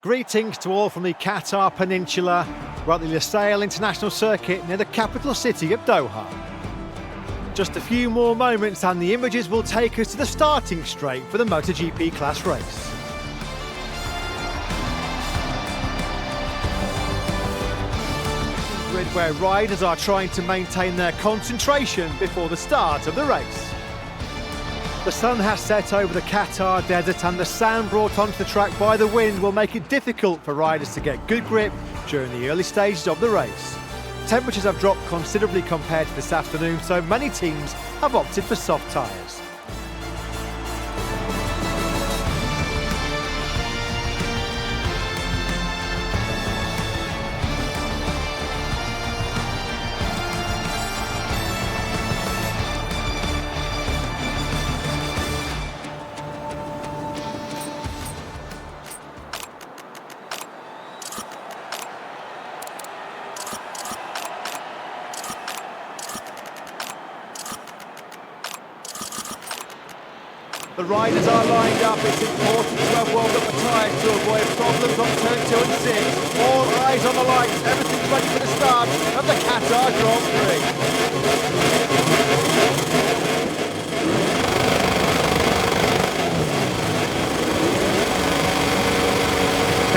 Greetings to all from the Qatar Peninsula. We're at the Lusail International Circuit near the capital city of Doha. Just a few more moments and the images will take us to the starting straight for the MotoGP class race. Grid where riders are trying to maintain their concentration before the start of the race. The sun has set over the Qatar desert and the sand brought onto the track by the wind will make it difficult for riders to get good grip during the early stages of the race. Temperatures have dropped considerably compared to this afternoon, so many teams have opted for soft tyres. The riders are lined up. It's important to have warmed up the tyres to avoid problems on turn 2 and 6. All eyes on the lights. Everything's ready for the start of the Qatar Grand Prix.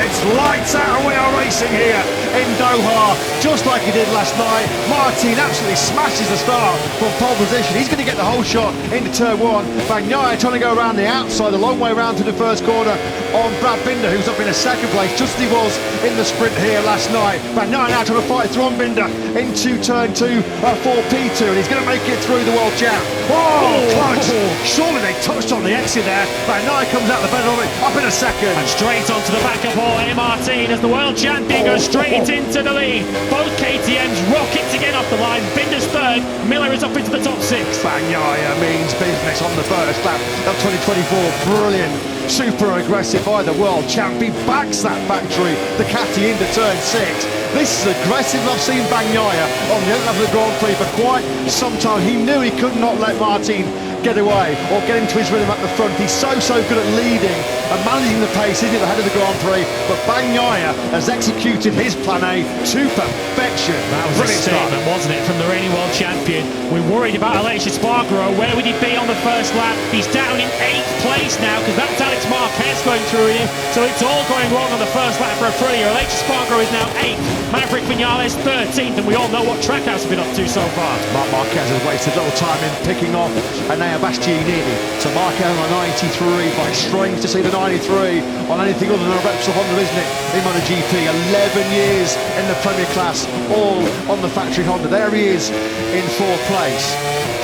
It's lights out and we are racing here in Doha, just like he did last night. Martin absolutely smashes the start from pole position. He's going to get the whole shot into turn 1. Bagnaia trying to go around the outside, a long way around to the first corner on Brad Binder, who's up in a second place, just as he was in the sprint here last night. Bagnaia now trying to fight through on Binder into turn 2 for P2, and he's going to make it through the World Champ. Oh, close! Surely they touched on the exit there. Bagnaia comes out the better of it, up in a second. And straight onto the back of Jorge Martin as the world champion goes straight into the lead. Both KTMs rocket to get off the line. Binder's third, Miller is up into the top 6. Bagnaia means business on the first lap of 2024. Brilliant, super aggressive by the world champ. He backs that factory, Ducati into turn 6. This is aggressive. I've seen Bagnaia on the end of the Grand Prix for quite some time. He knew he could not let Martin get away or get into his rhythm at the front. He's so good at leading and managing the pace, isn't he, at the head of the Grand Prix? But Bagnaia has executed his plan A to perfection. That was brilliant a statement, wasn't it, from the reigning world champion? We worried about Aleix Espargaro. Where would he be on the first lap? He's down in 8th place now because that's Alex Marquez going through him. So it's all going wrong on the first lap for Aprilia. Aleix Espargaro is now 8th. Maverick Vinales 13th, and we all know what Trackhouse have been up to so far. Marc Marquez has wasted little time in picking off Enea Bastianini. So Marquez on 93, but it's strange to see the 93 on anything other than a Repsol Honda, isn't it, in MotoGP? 11 years in the Premier class, all on the factory Honda. There he is in 4th place,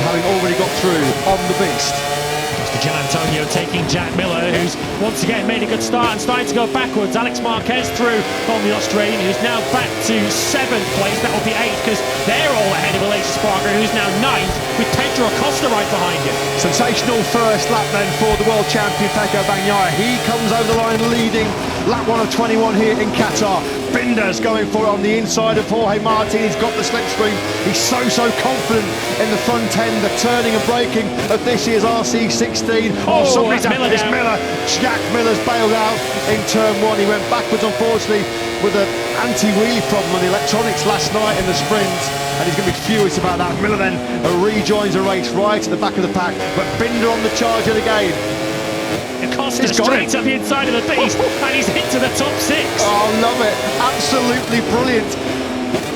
having already got through on the beast. Gian Antonio taking Jack Miller, who's once again made a good start and starting to go backwards. Alex Marquez through on the Australian, who's now back to 7th place. That will be 8th because they're all ahead of Aleix Espargaro, who's now 9th, with Pedro Acosta right behind him. Sensational first lap then for the world champion Pecco Bagnaia. He comes over the line leading lap 1 of 21 here in Qatar. Binder's going for it on the inside of Jorge Martin. He's got the slipstream. He's so confident in the front end, the turning and braking of this year's RC16. Somebody's Miller. Jack Miller's bailed out in turn 1. He went backwards, unfortunately, with an anti-wheelie problem on the electronics last night in the sprint, and he's going to be furious about that. Miller then rejoins the race right at the back of the pack, but Binder on the charge yet again. Acosta straight up the inside of the beast, and he's into the top 6. Oh, love it. Absolutely brilliant.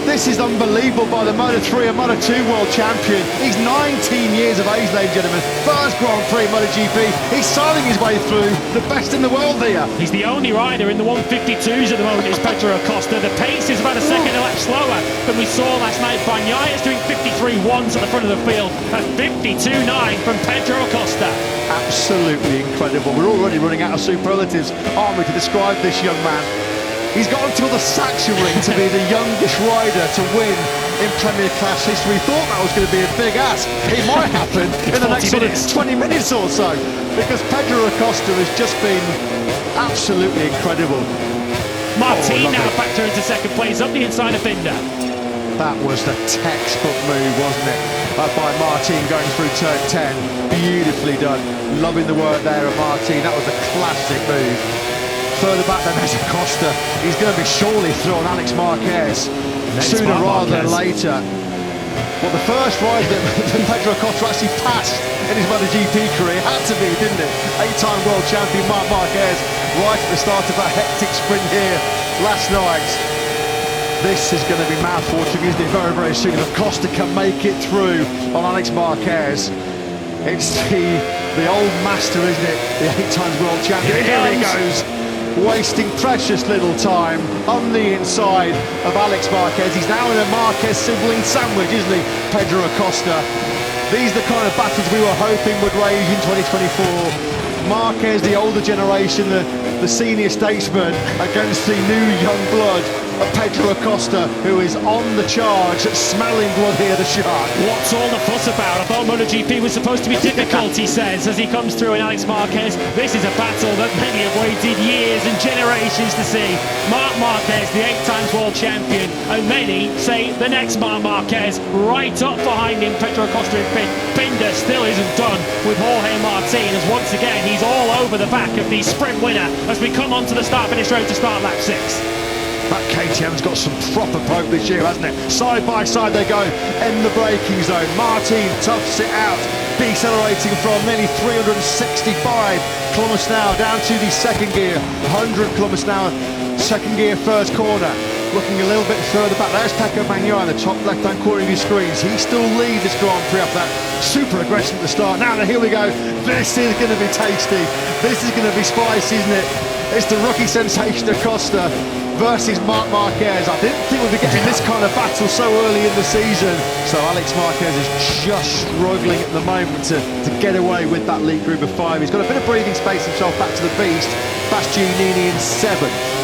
This is unbelievable by the Moto3 and Moto2 world champion. He's 19 years of age, ladies and gentlemen. First Grand Prix MotoGP. He's sailing his way through, the best in the world here. He's the only rider in the 152s at the moment, is Pedro Acosta. The pace is about a second a lap slower than we saw last night. Bagnaia is doing 53.1s at the front of the field and 52.9 from Pedro Acosta. Absolutely incredible. We're already running out of superlatives, aren't we, to describe this young man. He's got until the Saxon ring to be the youngest rider to win in Premier Class history. We thought that was going to be a big ask. It might happen in the next sort of 20 minutes or so, because Pedro Acosta has just been absolutely incredible. Martin now factor into 2nd place up the inside of Binder. That was the textbook move, wasn't it? By Martin going through turn 10. Beautifully done. Loving the work there of Martin. That was a classic move. further back than there's Acosta. He's going to be surely thrown Alex Marquez sooner rather than later. Well, the first ride that Pedro Acosta actually passed in his MotoGP career had to be, didn't it? 8-time world champion Marc Marquez right at the start of that hectic sprint here last night. This is going to be mouth-watering, isn't it? Very, very soon. If Acosta can make it through on Alex Marquez, it's the old master, isn't it? The 8 times world champion. Here he goes, wasting precious little time on the inside of Alex Marquez. He's now in a Marquez sibling sandwich, isn't he? Pedro Acosta. These are the kind of battles we were hoping would rage in 2024. Marquez, the older generation, the senior statesman, against the new young blood of Pedro Acosta, who is on the charge, smelling blood here, the shark. What's all the fuss about? I thought MotoGP was supposed to be difficult, he says, as he comes through in Alex Marquez. This is a battle that many have waited years and generations to see. Marc Marquez, the 8 times world champion, and many say the next Marc Marquez, right up behind him, Pedro Acosta in fifth. Binder still isn't done with Jorge Martin, as once again he's all over the back of the sprint winner as we come onto the start-finish road to start lap 6. That KTM's got some proper poke this year, hasn't it? Side by side they go in the braking zone. Martin toughs it out, decelerating from nearly 365 kilometers an hour down to the second gear, 100 kilometers an hour, second gear, first corner. Looking a little bit further back, there's Pecco Bagnaia in the top left-hand corner of your screens. He still leads this Grand Prix after that super aggression at the start. Now here we go. This is going to be tasty. This is going to be spicy, isn't it? It's the rookie sensation Acosta versus Marc Marquez. I didn't think we'd be getting this kind of battle so early in the season. So Alex Marquez is just struggling at the moment to get away with that lead group of 5. He's got a bit of breathing space himself back to the beast. Bastianini in 7th.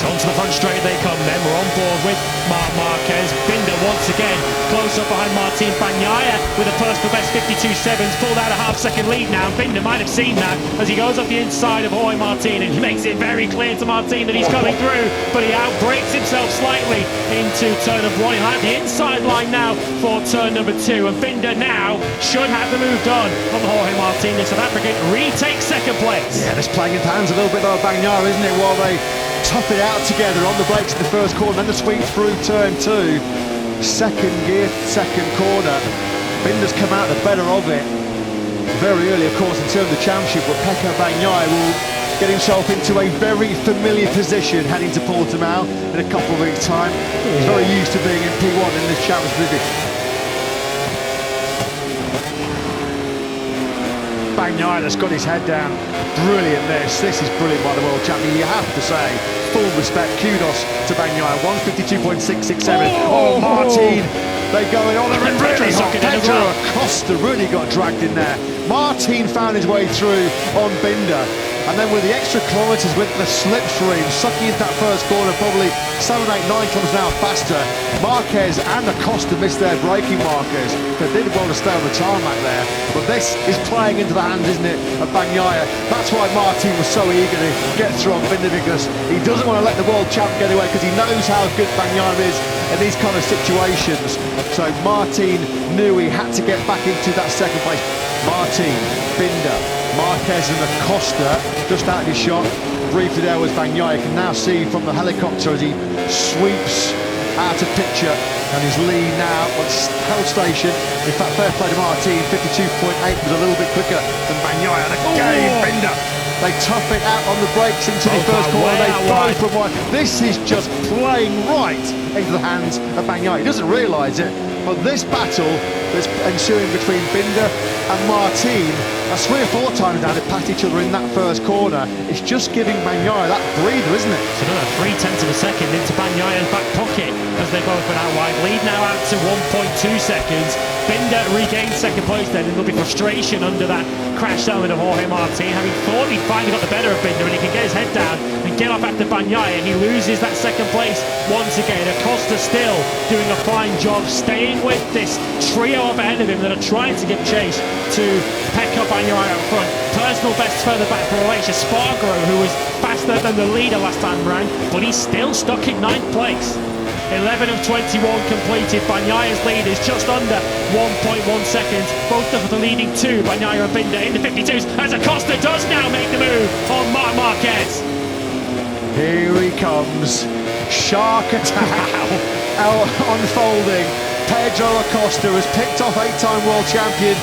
Onto the front straight they come then. We're on board with Marc Marquez. Binder once again close up behind Martin Bagnaia with a personal best 52.7s. Pulled out a half-second lead now. Binder might have seen that as he goes up the inside of Jorge Martin, and he makes it very clear to Martin that he's coming through, but he outbrakes himself slightly into turn of 1. He'll have the inside line now for turn number 2, and Binder now should have the move done on Jorge Martin. The South African retakes second place. Yeah, this playing into hands a little bit though, Bagnaia, isn't it? While they tough it out together on the brakes in the first corner, then the sweep through turn 2, second gear, second corner. Binder's come out the better of it very early, of course, in terms of the championship, but Pecco Bagnaia will get himself into a very familiar position heading to Portimao in a couple of weeks' time. He's very used to being in P1 in this championship. Bagnaia that's got his head down. Brilliant this is brilliant by the world champion, you have to say. Full respect, kudos to Bagnaia. 152.667. Oh, Martin, they're going on, they're really hot. Pedro Acosta really got dragged in there. Martin found his way through on Binder, and then with the extra kilometres with the slipstream, sucking into that first corner, probably 7, 8, 9 kilometres an hour faster. Marquez and Acosta missed their braking markers. They did well to stay on the tarmac there, but this is playing into the hands, isn't it, of Bagnaia. That's why Martin was so eager to get through on Binder, because he doesn't want to let the world champ get away, because he knows how good Bagnaia is in these kind of situations. So Martin knew he had to get back into that second place. Martin, Binder, Marquez and Acosta just out of his shot. Briefly there was Bagnaia. You can now see from the helicopter as he sweeps out of picture, and his lead now on held station. In fact, fair play to Martin, 52.8 was a little bit quicker than Bagnaia. And again, Binder, they tough it out on the brakes into the first corner. They both from wide. This is just playing right into the hands of Bagnaia. He doesn't realise it, but this battle that's ensuing between Binder and Martin, 3 or 4 times now they passed each other in that first corner. It's just giving Bagnaia that breather, isn't it? It's another 0.3 of a second into Bagnaia's back pocket as they both went out wide. Lead now out to 1.2 seconds. Binder regains second place then, and there'll be frustration under that crash element of Jorge Martin, having thought he'd finally got the better of Binder and he can get his head down and get off after Bagnaia. He loses that second place once again. Acosta still doing a fine job staying with this trio up ahead of him that are trying to give chase to Pecco Bagnaia out front. Personal best further back for Aleix Espargaro, who was faster than the leader last time round, but he's still stuck in 9th place. 11 of 21 completed. Bagnaia's lead is just under 1.1 seconds. Both of the leading 2, Bagnaia and Binder in the 52s, as Acosta does now make the move on Marc Marquez. Here he comes. Shark attack out unfolding. Pedro Acosta has picked off 8-time world champion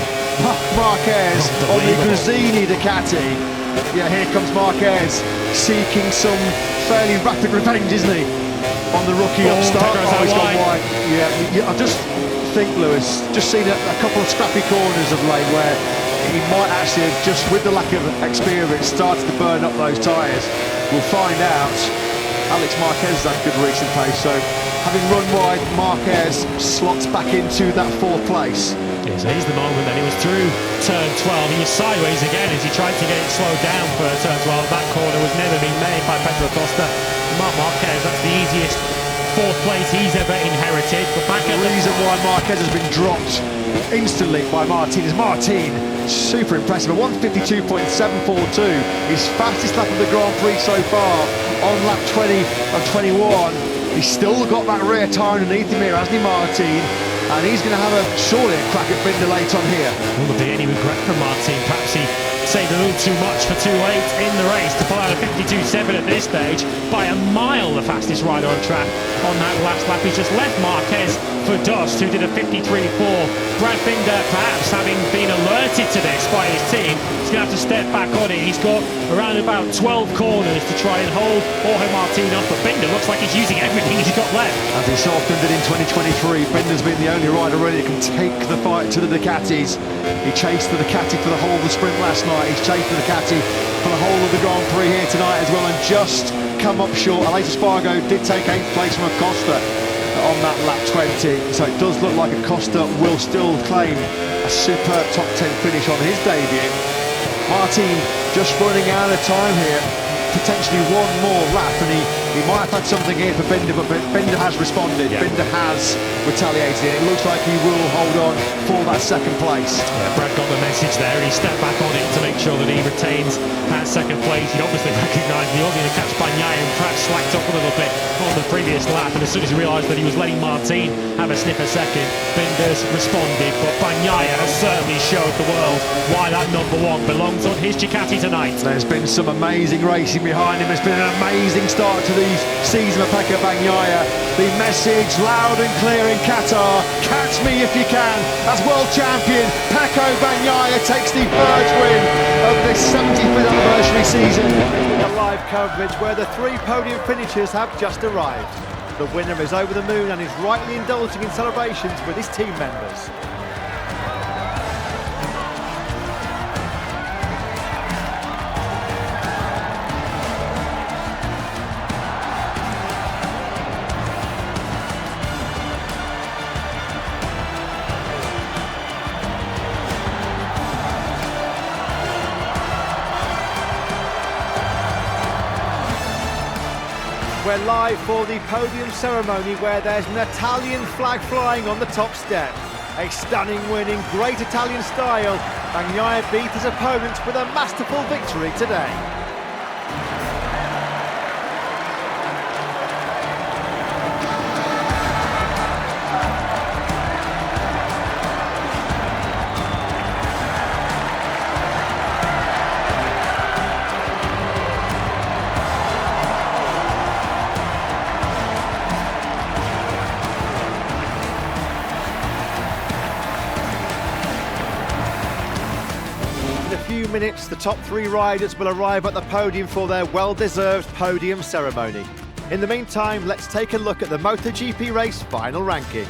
Marquez on the Disini DUCATI. Yeah, here comes Marquez seeking some fairly rapid revenge, isn't he? On the rookie upstart. Oh, he's gone wide. Yeah, I just think, Lewis, just seen a couple of scrappy corners of late where he might actually have, just with the lack of experience, started to burn up those tyres. We'll find out. Alex Marquez has had good recent pace, so having run wide, Marquez slots back into that 4th place. Yeah, so here's the moment then. He was through turn 12. He was sideways again as he tried to get it slowed down for turn 12. That corner was never been made by Pedro Acosta. Marc Marquez, that's the easiest 4th place he's ever inherited. But back at the reason why Marquez has been dropped instantly by Martin is Martin, super impressive. A 152.742, his fastest lap of the Grand Prix so far on lap 20 of 21. He's still got that rear tyre underneath him here, hasn't he, Martin? And he's going to have surely a crack at Binder late on here. Will there be any regret from Martin? Perhaps he saved a little too much for too late in the race to pull out a 52.7 at this stage, by a mile the fastest rider on track on that last lap. He's just left Marquez for Dust, who did a 53.4. Brad Binder, perhaps having been alerted to this by his team, he's going to have to step back on it. He's got around about 12 corners to try and hold Jorge Martin off, but Binder looks like he's using everything he's got left. As he so often did in 2023, Binder's been the only rider really that can take the fight to the Ducatis. He chased the Ducati for the whole of the sprint last night. He's chased the Ducati for the whole of the Grand Prix here tonight as well, and just come up short. Alex Espargaro did take 8th place from Acosta on that lap 20, so it does look like Acosta will still claim a superb top 10 finish on his debut. Martin just running out of time here, potentially one more lap, and he might have had something here for Binder, but Binder has responded. Yeah. Binder has retaliated. It looks like he will hold on for that 2nd place. Yeah, Brad got the message there, and he stepped back on it to make sure that he retains that 2nd place. He'd obviously recognised the Aussie to catch Bagnaia and perhaps slacked up a little bit on the previous lap, and as soon as he realised that he was letting Martin have a sniff a second, Binder's responded, but Bagnaia has certainly showed the world why that #1 belongs on his Ducati tonight. There's been some amazing racing behind him. It's been an amazing start to the season for Pecco Bagnaia. The message loud and clear in Qatar: catch me if you can. As world champion, Pecco Bagnaia takes the 1st win of this 75th anniversary season. The live coverage where the 3 podium finishers have just arrived. The winner is over the moon and is rightly indulging in celebrations with his team members. We're live for the podium ceremony where there's an Italian flag flying on the top step. A stunning win in great Italian style. Bagnaia beat his opponents with a masterful victory today. In a few minutes, the top 3 riders will arrive at the podium for their well-deserved podium ceremony. In the meantime, let's take a look at the MotoGP race final ranking.